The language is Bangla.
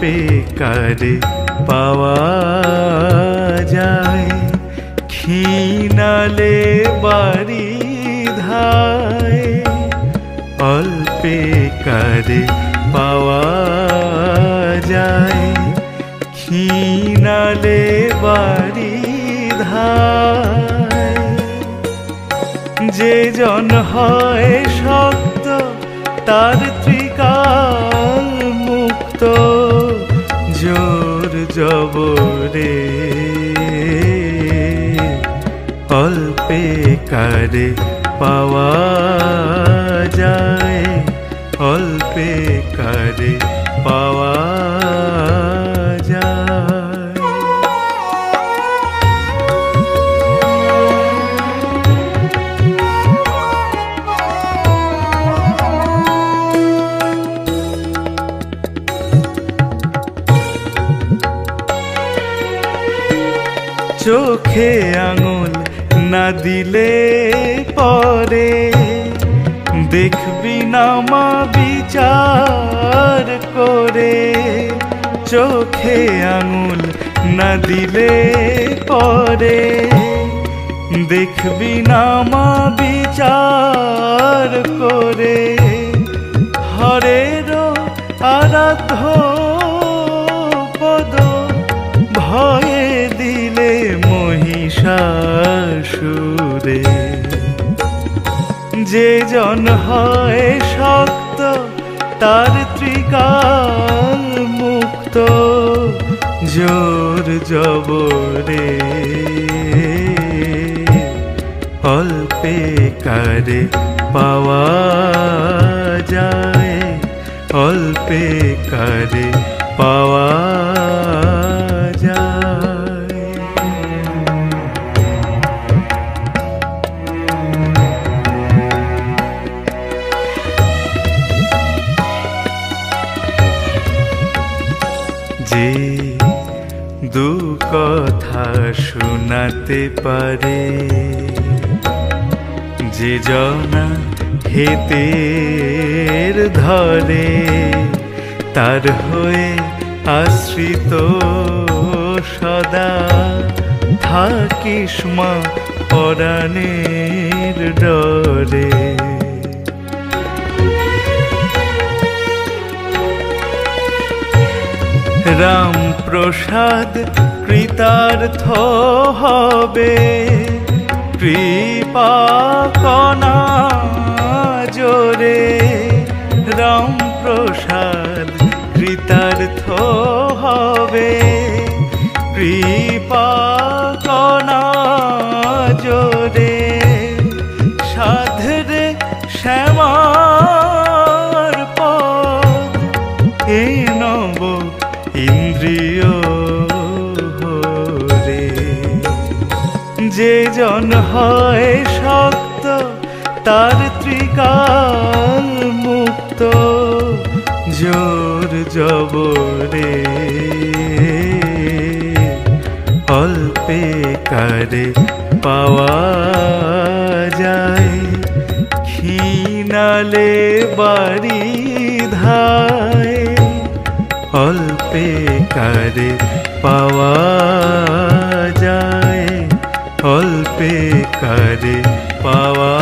অল্পে কারে পাওয়া যায়, ক্ষীণালে বাড়ি ধায়। অল্পে কারে পাওয়া যায়, ক্ষীণালে বাড়ি ধায়। যে জন হয় শক্ত তার ত্রিকাল মুক্ত, জোর জবরে অল্পে কারে পাওয়া যায়, অল্পে কারে পাওয়া যায়। চোখে আঙুল না দিলে পরে দেখবি না মা বিচার করে। চোখে আঙুল না দিলে পরে দেখবি না মা বিচার করে। হরের আরাধ্য পদ ভয়ে দিলে মহিষাসুরে। যে জন হয় শক্ত তার ত্রিকাল মুক্ত, জোর জবরে অল্পে কারে পাওয়া যায়, অল্পে কারে পাওয়া যায়। যে দু কথা শোনাতে পারে, যে জনা হেতের ধরে, তার হয়ে আশ্রিত সদা থাকিস মা পরাণের ডরে। রাম প্রসাদ কৃতার্থ হবে, কৃপা কণা জোরে। রাম প্রসাদ কৃতার্থ হবে, কৃপা কণা জোরে। সাধরে শ্যামার পদ এ নব ইন্দ্রিয় হরে। যে জন হয় শক্ত তার ত্রিকাল মুক্ত, জোর জবরে অল্পে কারে পাওয়া যায়, ক্ষীণালে বাড়ি ধায়। অল্পে কারে পাওয়া যায়, অল্পে কারে পাওয়া